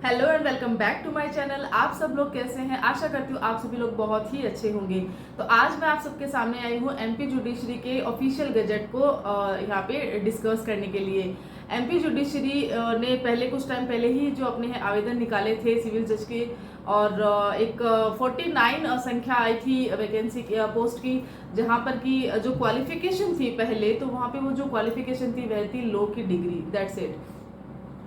Hello and welcome back to my channel. आप सब लोग कैसे हैं? आशा करती हूँ आप सभी लोग बहुत ही अच्छे होंगे। तो आज मैं आप सबके सामने आई हूँ एमपी जुडिशरी के ऑफिशियल गजट को यहाँ पे डिस्कस करने के लिए। एमपी जुडिशरी ने पहले कुछ टाइम पहले ही जो अपने आवेदन निकाले थे सिविल जज के, और एक 49 संख्या आई थी वैकेंसी पोस्ट की, जहाँ पर की जो क्वालिफिकेशन थी पहले, तो वहाँ पे वो जो क्वालिफिकेशन थी वह थी लॉ की डिग्री, दैट्स इट।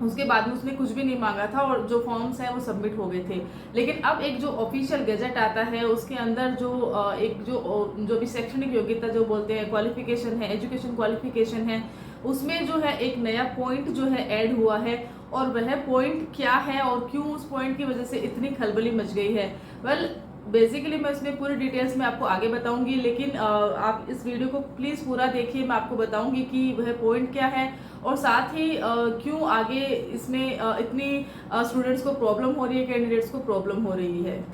उसके बाद में उसने कुछ भी नहीं मांगा था और जो फॉर्म्स हैं वो सबमिट हो गए थे। लेकिन अब एक जो ऑफिशियल गजट आता है उसके अंदर जो एक जो भी शैक्षणिक योग्यता जो बोलते हैं क्वालिफिकेशन है, एजुकेशन क्वालिफिकेशन है, उसमें जो है एक नया पॉइंट जो है ऐड हुआ है। और वह पॉइंट क्या है और क्यों उस पॉइंट की वजह से इतनी खलबली मच गई है, वेल बेसिकली मैं इसमें पूरी डिटेल्स में आपको आगे बताऊंगी, लेकिन आप इस वीडियो को प्लीज़ पूरा देखिए। मैं आपको बताऊंगी कि वह पॉइंट क्या है और साथ ही क्यों आगे इसमें इतनी स्टूडेंट्स को प्रॉब्लम हो रही है, कैंडिडेट्स को प्रॉब्लम हो रही है।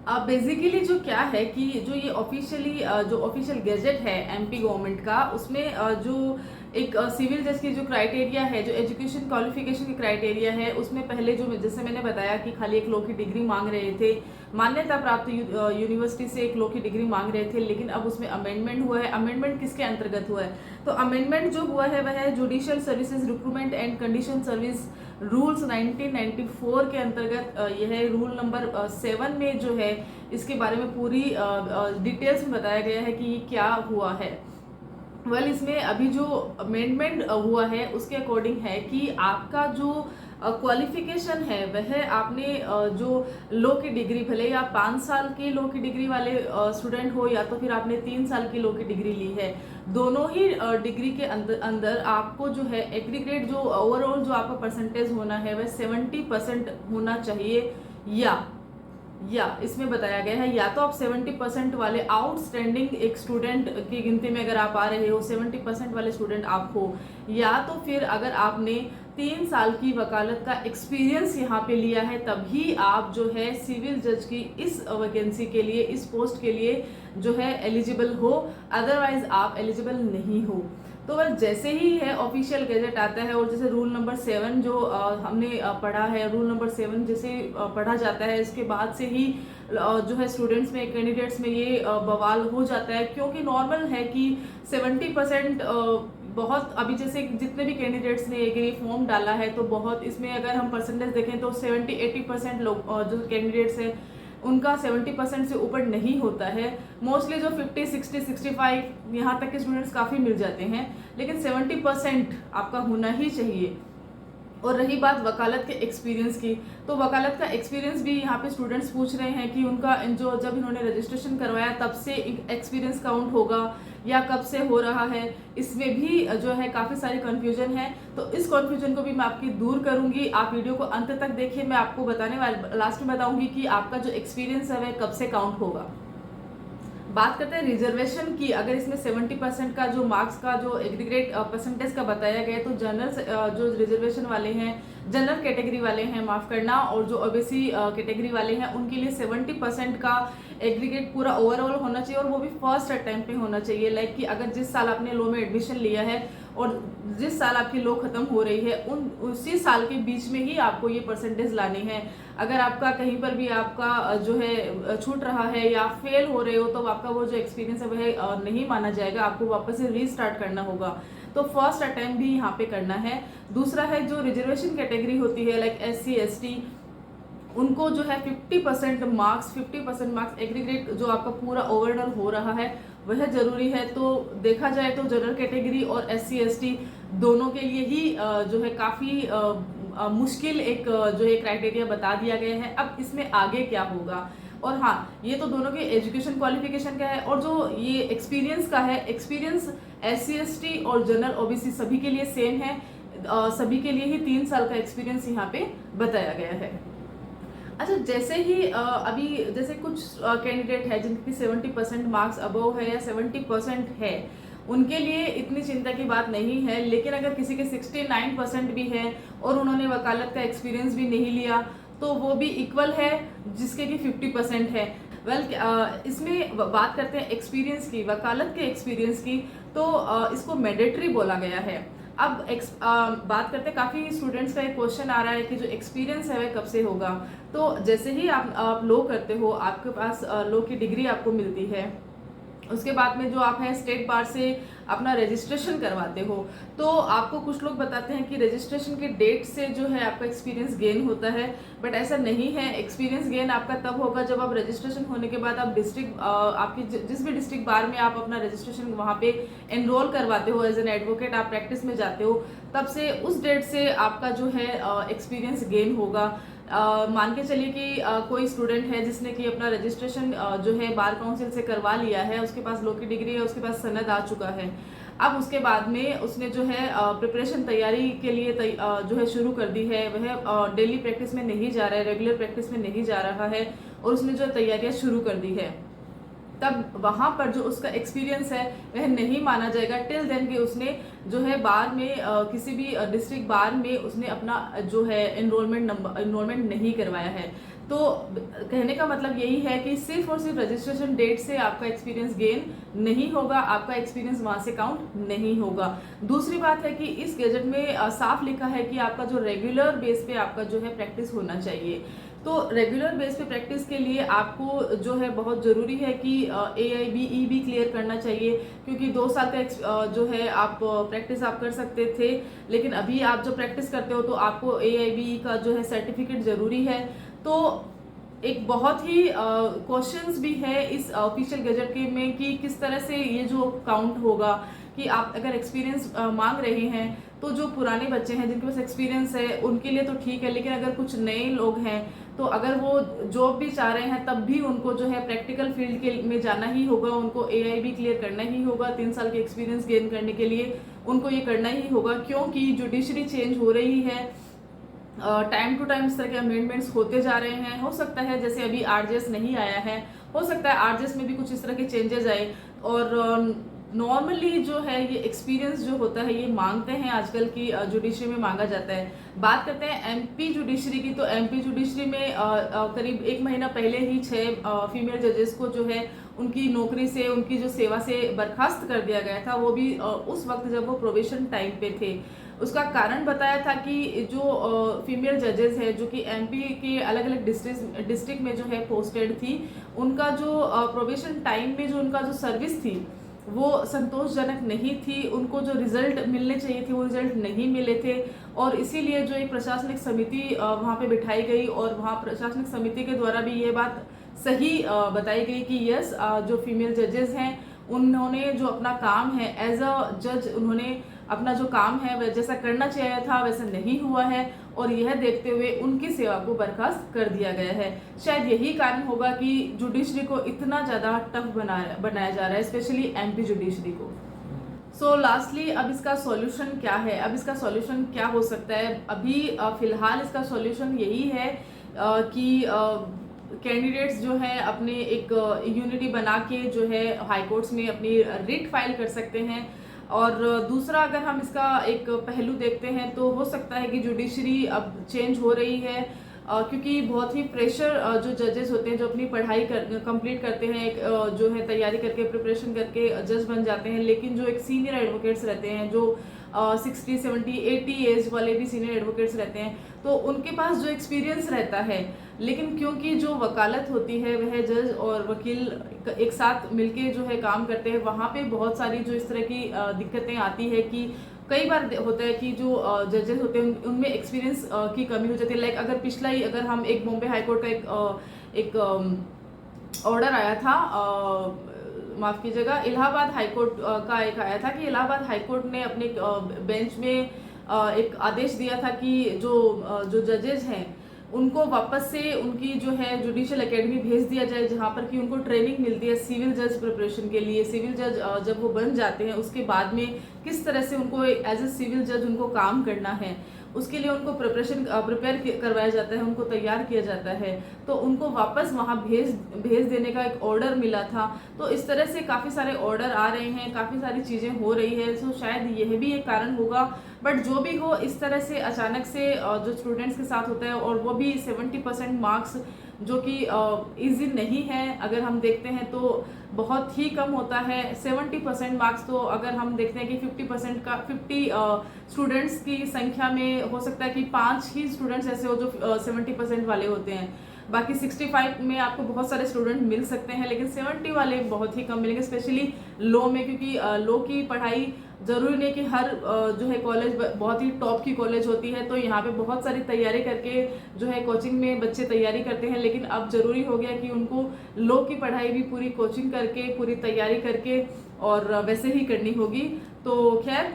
अब बेसिकली जो क्या है कि जो ये ऑफिशियली जो ऑफिशियल गैजेट है एमपी गवर्नमेंट का, उसमें जो एक सिविल जज की जो क्राइटेरिया है, जो एजुकेशन क्वालिफिकेशन की क्राइटेरिया है, उसमें पहले जो जैसे मैंने बताया कि खाली एक लॉ की डिग्री मांग रहे थे, मान्यता प्राप्त यूनिवर्सिटी से एक लॉ की डिग्री मांग रहे थे, लेकिन अब उसमें अमेंडमेंट हुआ है। अमेंडमेंट किसके अंतर्गत हुआ है? तो अमेंडमेंट जो हुआ है वह है judicial services recruitment and condition service rules 1994 के अंतर्गत यह रूल नंबर 7 में जो है इसके बारे में पूरी डिटेल्स में बताया गया है कि ये क्या हुआ है। वेल इसमें अभी जो अमेंडमेंट हुआ है उसके अकॉर्डिंग है कि आपका जो क्वालिफिकेशन है वह आपने जो लॉ की डिग्री, भले या 5 साल की लॉ की डिग्री वाले स्टूडेंट हो या तो फिर आपने 3 साल की लॉ की डिग्री ली है, दोनों ही डिग्री के अंदर आपको जो है एग्रीगेट जो ओवरऑल जो आपका परसेंटेज होना है वह 70% होना चाहिए। या इसमें बताया गया है या तो आप 70% वाले आउटस्टैंडिंग एक स्टूडेंट की गिनती में अगर आप आ रहे हो, 70% वाले स्टूडेंट आप हो, या तो फिर अगर आपने 3 साल की वकालत का एक्सपीरियंस यहाँ पे लिया है, तभी आप जो है सिविल जज की इस वैकेंसी के लिए, इस पोस्ट के लिए जो है एलिजिबल हो, अदरवाइज आप एलिजिबल नहीं हो। तो वह जैसे ही है ऑफिशियल गैजेट आता है और जैसे रूल नंबर 7 जो हमने पढ़ा है, रूल नंबर 7 जैसे पढ़ा जाता है, इसके बाद से ही जो है स्टूडेंट्स में, कैंडिडेट्स में ये बवाल हो जाता है, क्योंकि नॉर्मल है कि 70% बहुत, अभी जैसे जितने भी कैंडिडेट्स ने ये फॉर्म डाला है तो बहुत इसमें अगर हम परसेंटेज देखें तो 70-80% लोग जो कैंडिडेट्स हैं उनका 70% से ऊपर नहीं होता है। मोस्टली जो 50, 60, 65 यहाँ तक के स्टूडेंट्स काफ़ी मिल जाते हैं, लेकिन 70% आपका होना ही चाहिए। और रही बात वकालत के एक्सपीरियंस की, तो वकालत का एक्सपीरियंस भी यहाँ पे स्टूडेंट्स पूछ रहे हैं कि उनका जो जब इन्होंने रजिस्ट्रेशन करवाया तब से एक्सपीरियंस काउंट होगा या कब से हो रहा है, इसमें भी जो है काफ़ी सारी कन्फ्यूजन है। तो इस कन्फ्यूजन को भी मैं आपकी दूर करूंगी। आप वीडियो को अंत तक देखिए, मैं आपको बताने वाले लास्ट में बताऊंगी कि आपका जो एक्सपीरियंस है वह कब से काउंट होगा। बात करते हैं रिजर्वेशन की। अगर इसमें 70% का जो मार्क्स का जो एग्रीगेट परसेंटेज का बताया गया है, तो जनरल जो रिजर्वेशन वाले हैं, जनरल कैटेगरी वाले हैं, माफ करना, और जो ओबीसी कैटेगरी वाले हैं, उनके लिए 70% का एग्रीगेट पूरा ओवरऑल होना चाहिए, और वो भी फर्स्ट अटेम्प्ट पे होना चाहिए। लाइक कि अगर जिस साल आपने लॉ में एडमिशन लिया है और जिस साल आपकी लॉ खत्म हो रही है, उसी साल के बीच में ही आपको ये परसेंटेज लानी है। अगर आपका कहीं पर भी आपका जो है छूट रहा है या फेल हो रहे हो, तो आपका वो जो एक्सपीरियंस है वह नहीं माना जाएगा, आपको वापस से रीस्टार्ट करना होगा। तो फर्स्ट अटेम्प्ट भी यहाँ पे करना है। दूसरा है जो रिजर्वेशन कैटेगरी होती है, लाइक SC ST, उनको जो है 50% मार्क्स, 50% मार्क्स एग्रीगेट जो आपका पूरा ओवरऑल हो रहा है वह जरूरी है। तो देखा जाए तो जनरल कैटेगरी और SC ST दोनों के लिए ही जो है काफ़ी मुश्किल एक जो है क्राइटेरिया बता दिया गया है। अब इसमें आगे क्या होगा, और हाँ, ये तो दोनों के एजुकेशन क्वालिफिकेशन का है, और जो ये एक्सपीरियंस का है, एक्सपीरियंस SC ST और जनरल OBC सभी के लिए सेम है। सभी के लिए ही 3 साल का एक्सपीरियंस यहाँ पे बताया गया है। अच्छा, जैसे ही अभी जैसे कुछ कैंडिडेट है जिनकी 70% मार्क्स अबव है या 70% है, उनके लिए इतनी चिंता की बात नहीं है। लेकिन अगर किसी के 69% भी है और उन्होंने वकालत का एक्सपीरियंस भी नहीं लिया, तो वो भी इक्वल है जिसके कि 50% है। वेल इसमें बात करते हैं एक्सपीरियंस की, वकालत के एक्सपीरियंस की, तो इसको मैंडेटरी बोला गया है। अब बात करते हैं, काफ़ी स्टूडेंट्स का एक क्वेश्चन आ रहा है कि जो एक्सपीरियंस है वह कब से होगा। तो जैसे ही आप लॉ करते हो, आपके पास लॉ की डिग्री आपको मिलती है, उसके बाद में जो आप है स्टेट बार से अपना रजिस्ट्रेशन करवाते हो, तो आपको कुछ लोग बताते हैं कि रजिस्ट्रेशन के डेट से जो है आपका एक्सपीरियंस गेन होता है, बट ऐसा नहीं है। एक्सपीरियंस गेन आपका तब होगा जब आप रजिस्ट्रेशन होने के बाद आप डिस्ट्रिक्ट आपकी जिस भी डिस्ट्रिक्ट बार में आप अपना रजिस्ट्रेशन वहाँ पे एनरोल करवाते हो, एज एन एडवोकेट आप प्रैक्टिस में जाते हो, तब से उस डेट से आपका जो है एक्सपीरियंस गेन होगा। मान के चलिए कि कोई स्टूडेंट है जिसने कि अपना रजिस्ट्रेशन जो है बार काउंसिल से करवा लिया है, उसके पास लॉ की डिग्री है, उसके पास सनद आ चुका है। अब उसके बाद में उसने जो है प्रिपरेशन तैयारी के लिए जो है शुरू कर दी है, वह डेली प्रैक्टिस में नहीं जा रहा है, रेगुलर प्रैक्टिस में नहीं जा रहा है, और उसने जो तैयारियां शुरू कर दी है, तब वहाँ पर जो उसका एक्सपीरियंस है वह नहीं माना जाएगा टिल देन कि उसने जो है बार में किसी भी डिस्ट्रिक्ट बार में उसने अपना जो है इनरोलमेंट नहीं करवाया है। तो कहने का मतलब यही है कि सिर्फ और सिर्फ रजिस्ट्रेशन डेट से आपका एक्सपीरियंस गेन नहीं होगा, आपका एक्सपीरियंस वहाँ से काउंट नहीं होगा। दूसरी बात है कि इस गैजेट में साफ लिखा है कि आपका जो रेगुलर बेस पे आपका जो है प्रैक्टिस होना चाहिए। तो रेगुलर बेस पे प्रैक्टिस के लिए आपको जो है बहुत ज़रूरी है कि AIBE भी क्लियर करना चाहिए, क्योंकि 2 साल का जो है आप प्रैक्टिस आप कर सकते थे, लेकिन अभी आप जब प्रैक्टिस करते हो तो आपको AIBE का जो है सर्टिफिकेट ज़रूरी है। तो एक बहुत ही क्वेश्चंस भी है इस ऑफिशियल गैजेट के में कि किस तरह से ये जो काउंट होगा, कि आप अगर एक्सपीरियंस मांग रहे हैं तो जो पुराने बच्चे हैं जिनके पास एक्सपीरियंस है उनके लिए तो ठीक है, लेकिन अगर कुछ नए लोग हैं तो अगर वो जॉब भी चाह रहे हैं तब भी उनको जो है प्रैक्टिकल फील्ड के में जाना ही होगा, उनको AIB क्लियर करना ही होगा। 3 साल के एक्सपीरियंस गेन करने के लिए उनको ये करना ही होगा, क्योंकि जुडिशरी चेंज हो रही है, टाइम टू टाइम इस तरह के अमेंडमेंट्स होते जा रहे हैं। हो सकता है जैसे अभी RJS नहीं आया है, हो सकता है RJS में भी कुछ इस तरह के चेंजेस आए, और नॉर्मली जो है ये एक्सपीरियंस जो होता है ये मांगते हैं आजकल की जुडिशरी में मांगा जाता है। बात करते हैं MP जुडिशरी की, तो MP जुडिशरी में करीब 1 महीना पहले ही 6 फीमेल जजेस को जो है उनकी नौकरी से, उनकी जो सेवा से बर्खास्त कर दिया गया था, वो भी उस वक्त जब वो प्रोबेशन टाइम पे थे। उसका कारण बताया था कि जो फीमेल जजेस है जो कि MP के अलग अलग डिस्ट्रिक्ट में जो है पोस्टेड थी, उनका जो प्रोबेशन टाइम में जो उनका जो सर्विस थी वो संतोषजनक नहीं थी, उनको जो रिजल्ट मिलने चाहिए थे वो रिजल्ट नहीं मिले थे, और इसीलिए जो एक प्रशासनिक समिति वहाँ पे बिठाई गई, और वहाँ प्रशासनिक समिति के द्वारा भी ये बात सही बताई गई कि यस, जो फीमेल जजेस हैं उन्होंने जो अपना काम है एज अ जज, उन्होंने अपना जो काम है वह जैसा करना चाहिए था वैसा नहीं हुआ है, और यह देखते हुए उनकी सेवा को बर्खास्त कर दिया गया है। शायद यही कारण होगा कि जुडिशरी को इतना ज़्यादा टफ बनाया जा रहा है, स्पेशली MP जुडिशरी को। सो लास्टली अब इसका सॉल्यूशन क्या है, अब इसका सॉल्यूशन क्या हो सकता है? अभी फिलहाल इसका सॉल्यूशन यही है कि कैंडिडेट्स जो है अपने एक यूनिटी बना के जो है हाई कोर्ट्स में अपनी रिट फाइल कर सकते हैं। और दूसरा अगर हम इसका एक पहलू देखते हैं तो हो सकता है कि जुडिशरी अब चेंज हो रही है, क्योंकि बहुत ही फ्रेशर जो जजेस होते हैं जो अपनी पढ़ाई कंप्लीट करते हैं, एक जो है तैयारी करके प्रिपरेशन करके जज बन जाते हैं, लेकिन जो एक सीनियर एडवोकेट्स रहते हैं जो 60, 70, 80 एज वाले भी सीनियर एडवोकेट्स रहते हैं, तो उनके पास जो एक्सपीरियंस रहता है, लेकिन क्योंकि जो वकालत होती है वह जज और वकील एक साथ मिलके जो है काम करते हैं, वहाँ पे बहुत सारी जो इस तरह की दिक्कतें आती है कि कई बार होता है कि जो जजेस होते हैं उनमें एक्सपीरियंस की कमी हो जाती है। लाइक अगर हम एक बॉम्बे हाईकोर्ट का एक ऑर्डर आया था, माफ़ कीजिएगा, इलाहाबाद हाईकोर्ट का एक आया था कि इलाहाबाद हाईकोर्ट ने अपने बेंच में एक आदेश दिया था कि जो जजेस हैं उनको वापस से उनकी जो है जुडिशियल एकेडमी भेज दिया जाए, जहाँ पर कि उनको ट्रेनिंग मिलती है सिविल जज प्रिपरेशन के लिए। सिविल जज जब वो बन जाते हैं उसके बाद में किस तरह से उनको एज ए सिविल जज उनको काम करना है, उसके लिए उनको प्रिपेयर करवाया जाता है, उनको तैयार किया जाता है, तो उनको वापस वहाँ भेज देने का एक ऑर्डर मिला था। तो इस तरह से काफ़ी सारे ऑर्डर आ रहे हैं, काफ़ी सारी चीज़ें हो रही है। सो शायद यह भी एक कारण होगा बट जो भी हो, इस तरह से अचानक से जो स्टूडेंट्स के साथ होता है, और वो भी 70% मार्क्स, जो कि इजी नहीं है। अगर हम देखते हैं तो बहुत ही कम होता है 70% मार्क्स। तो अगर हम देखते हैं कि 50% का 50 स्टूडेंट्स की संख्या में हो सकता है कि 5 ही स्टूडेंट्स ऐसे हो जो 70% वाले होते हैं। बाकी 65 में आपको बहुत सारे स्टूडेंट मिल सकते हैं, लेकिन 70 वाले बहुत ही कम मिलेंगे, स्पेशली लो में, क्योंकि लो की पढ़ाई ज़रूरी नहीं कि हर जो है कॉलेज बहुत ही टॉप की कॉलेज होती है। तो यहाँ पे बहुत सारी तैयारी करके जो है कोचिंग में बच्चे तैयारी करते हैं, लेकिन अब ज़रूरी हो गया कि उनको लो की पढ़ाई भी पूरी कोचिंग करके, पूरी तैयारी करके और वैसे ही करनी होगी। तो खैर,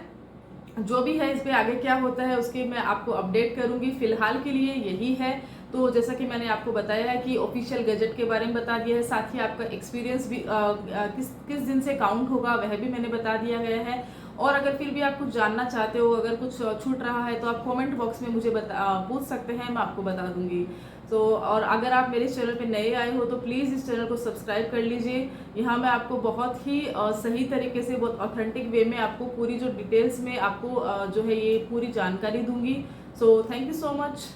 जो भी है इस पे आगे क्या होता है उसके मैं आपको अपडेट करूंगी। फिलहाल के लिए यही है। तो जैसा कि मैंने आपको बताया है कि ऑफिशियल गजट के बारे में बता दिया है, साथ ही आपका एक्सपीरियंस भी किस किस दिन से काउंट होगा वह भी मैंने बता दिया गया है। और अगर फिर भी आप कुछ जानना चाहते हो, अगर कुछ छूट रहा है, तो आप कमेंट बॉक्स में मुझे पूछ सकते हैं, मैं आपको बता दूंगी। तो और अगर आप मेरे चैनल पे नए आए हो तो प्लीज़ इस चैनल को सब्सक्राइब कर लीजिए। यहाँ मैं आपको बहुत ही सही तरीके से, बहुत ऑथेंटिक वे में आपको पूरी जो डिटेल्स में आपको जो है ये पूरी जानकारी दूंगी। So thank you so much.